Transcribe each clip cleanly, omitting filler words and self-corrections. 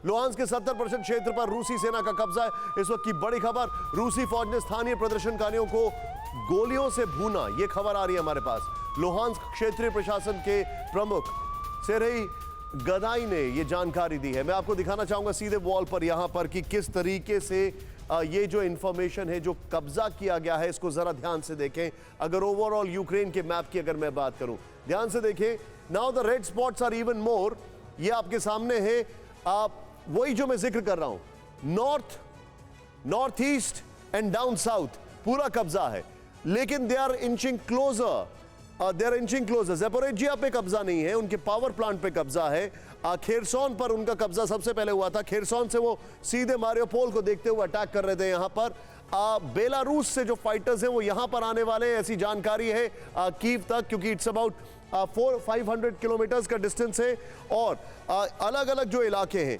Luhansk के 70% क्षेत्र पर रूसी सेना का कब्जा है। इस वक्त की बड़ी खबर, रूसी फौज ने स्थानीय प्रदर्शनकारियों को गोलियों से भूना, यह खबर आ रही है हमारे पास। लुहांस्क क्षेत्रीय प्रशासन के प्रमुख सेर्ही गदाई ने यह जानकारी दी है। मैं आपको दिखाना चाहूंगा सीधे वॉल पर यहां पर कि किस तरीके से ये जो इंफॉर्मेशन है, जो कब्जा किया गया है, इसको जरा ध्यान से देखें। अगर ओवरऑल यूक्रेन के मैप की अगर मैं बात करूं, ध्यान से देखें। Now the red spots are even more. ये आपके सामने है, आप वही जो मैं जिक्र कर रहा हूं, north east and down south पूरा कब्जा है, लेकिन they are inching closure. Zaporizhzhia पे कब्जा नहीं है, उनके पावर प्लांट पे कब्जा है। खेरसोन पर उनका कब्जा सबसे पहले हुआ था। खेरसोन से वो सीधे मारियोपोल को देखते हुए अटैक कर रहे थे। यहां पर बेलारूस से जो फाइटर्स हैं वो यहां पर आने वाले हैं, ऐसी जानकारी है कीव तक, क्योंकि इट्स अबाउट 400-500 किलोमीटर्स का डिस्टेंस है। और अलग अलग जो इलाके हैं,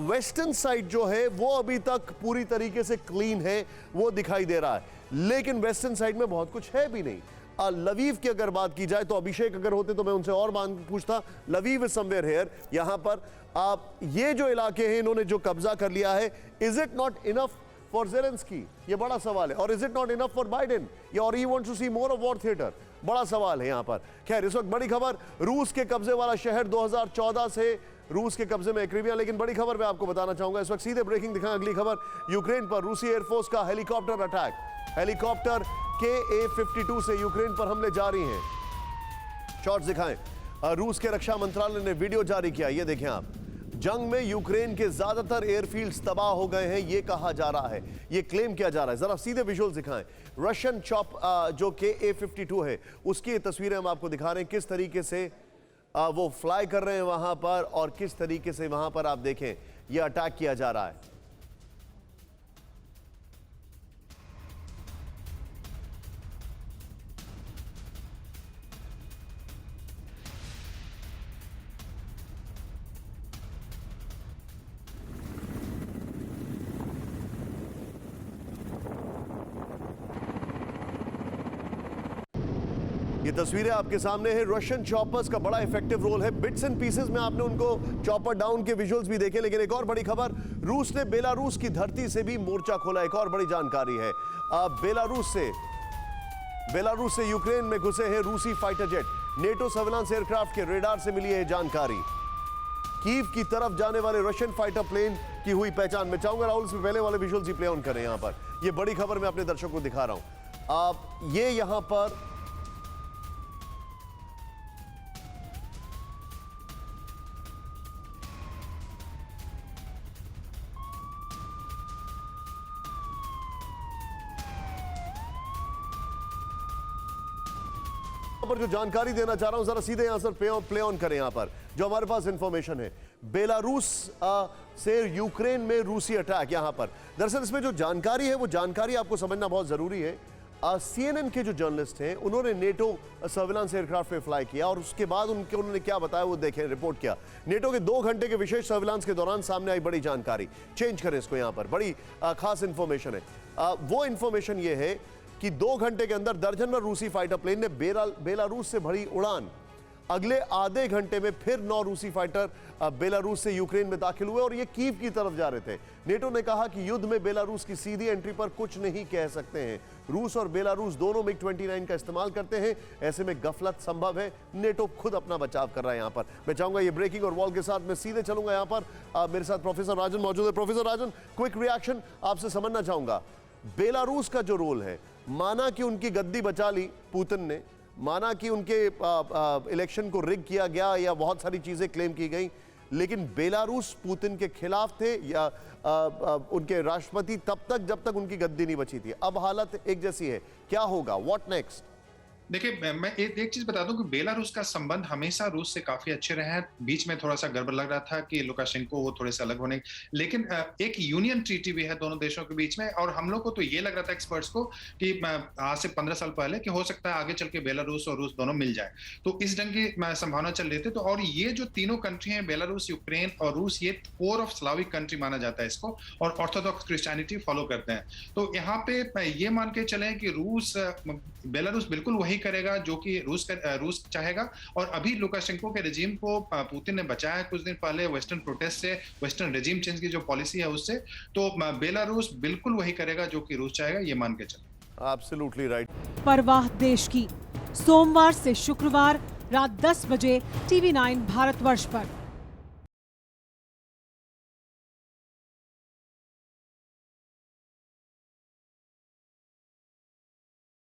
वेस्टर्न साइड जो है वो अभी तक पूरी तरीके से क्लीन है, वो दिखाई दे रहा है, लेकिन वेस्टर्न साइड में बहुत कुछ है भी नहीं। लवीव की अगर बात की जाए तो अभिषेक अगर होते तो मैं उनसे और बात पूछता। Lviv is somewhere here. यहां पर आप ये जो इलाके हैं इन्होंने जो कब्जा कर लिया है, is it not enough for Zelensky? ये बड़ा सवाल है। और is it not enough for Biden, या और he wants to see more of war theatre? बड़ा सवाल है यहां पर। खैर, इस वक्त बड़ी खबर, रूस के कब्जे वाला शहर 2014 से रूस के कब्जे में क्रीमिया। लेकिन बड़ी खबर मैं आपको बताना चाहूंगा इस वक्त, सीधे ब्रेकिंग दिखाएं अगली खबर। यूक्रेन पर रूसी एयरफोर्स का हेलीकॉप्टर अटैक। हेलीकॉप्टर KA-52 से यूक्रेन पर हमले जारी हैं। शॉट्स दिखाएं। रूस के रक्षा मंत्रालय ने वीडियो जारी किया, ये देखें आप। जंग में यूक्रेन के ज्यादातर एयरफील्ड्स तबाह हो गए हैं, ये कहा जा रहा है, ये क्लेम किया जा रहा है। जरा सीधे विजुअल्स दिखाएं। रशियन चॉप जो KA-52 है, उसकी तस्वीरें हम आपको दिखा रहे हैं, किस तरीके से वो फ्लाई कर रहे हैं वहां पर, और किस तरीके से वहां पर आप देखें ये अटैक किया जा रहा है। ये तस्वीरें आपके सामने है। रशियन चॉपर्स का बड़ा इफेक्टिव रोल है। बिट्स एंड पीसेस में आपने उनको चॉपर डाउन के विजुअल्स भी देखे। लेकिन एक और बड़ी खबर, रूस ने बेलारूस की धरती से भी मोर्चा खोला। एक और बड़ी जानकारी है, बेलारूस से यूक्रेन में घुसे हैं रूसी fighter jet. NATO surveillance aircraft के रेडार से मिली है जानकारी। कीव की तरफ जाने वाले रशियन फाइटर प्लेन की हुई पहचान। मैं चाहूंगा राहुल से पहले वाले विजुअल्स ही प्ले ऑन करें। यहां पर ये बड़ी खबर मैं अपने दर्शकों को दिखा रहा हूं। आप ये यहां पर पर जो जानकारी देना चाह रहा हूं, जरा सीधे यहां से प्ले ऑन करें। यहां पर जो हमारे पास इंफॉर्मेशन है, बेलारूस से यूक्रेन में रूसी अटैक। यहां पर दरअसल इसमें जो जानकारी है वो जानकारी आपको समझना बहुत जरूरी है। CNN के जो जर्नलिस्ट हैं उन्होंने नेटो सर्विलांस एयरक्राफ्ट पे फ्लाई किया, और उसके बाद उन्होंने क्या बताया वो देखें, रिपोर्ट किया। नेटो के 2 घंटे के विशेष सर्विलांस के दौरान सामने आई बड़ी जानकारी। चेंज करें इसको, यहां पर बड़ी खास इंफॉर्मेशन है। वो इंफॉर्मेशन ये है कि 2 घंटे के अंदर दर्जनभर रूसी फाइटर प्लेन ने बेलारूस से भरी उड़ान। अगले आधे घंटे में फिर 9 रूसी फाइटर बेलारूस से यूक्रेन में दाखिल हुए, और ये कीव की तरफ जा रहे थे। नेटो ने कहा कि युद्ध में बेलारूस की सीधी एंट्री पर कुछ नहीं कह सकते हैं। रूस और बेलारूस दोनों MiG-29 का इस्तेमाल करते हैं, ऐसे में गफलत संभव है। नेटो खुद अपना बचाव कर रहा है। यहां पर मैं चाहूंगा ये ब्रेकिंग और वॉल के साथ मैं सीधे चलूंगा। यहां पर मेरे साथ प्रोफेसर राजन मौजूद है। प्रोफेसर राजन, क्विक रिएक्शन आपसे समझना चाहूंगा। बेलारूस का जो रोल है, माना कि उनकी गद्दी बचा ली पुतिन ने, माना कि उनके इलेक्शन को रिग किया गया या बहुत सारी चीजें क्लेम की गई, लेकिन बेलारूस पुतिन के खिलाफ थे या उनके राष्ट्रपति तब तक जब तक उनकी गद्दी नहीं बची थी। अब हालत एक जैसी है, क्या होगा, व्हाट नेक्स्ट? देखिए, मैं एक चीज बता दूं कि बेलारूस का संबंध हमेशा रूस से काफी अच्छे रहे हैं। बीच में थोड़ा सा गड़बड़ लग रहा था कि लुकाशेंको वो थोड़े से अलग होने, लेकिन एक यूनियन ट्रीटी भी है दोनों देशों के बीच में। और हम लोग को तो ये लग रहा था, एक्सपर्ट्स को, कि आज से 15 साल पहले कि हो सकता है आगे चल के बेलारूस और रूस दोनों मिल जाए। तो इस ढंग की संभावना चल रही थी। तो और ये जो तीनों कंट्री हैं, बेलारूस, यूक्रेन और रूस, ये कोर ऑफ स्लाविक कंट्री माना जाता है इसको, और ऑर्थोडॉक्स क्रिश्चियनिटी फॉलो करते हैं। तो यहाँ पे ये मान के चले कि बेलारूस बिल्कुल वही वही करेगा जो कि रूस चाहेगा। और अभी लुकाशेंको के रेजिम को पुतिन ने बचाया कुछ दिन पहले वेस्टर्न प्रोटेस्ट से, वेस्टर्न रेजिम चेंज की जो पॉलिसी है उससे। तो बेलारूस बिल्कुल वही करेगा जो कि रूस चाहेगा, ये मान के चलो। Absolutely right. परवाह देश की, सोमवार से शुक्रवार रात 10 बजे TV9 भारतवर्ष पर।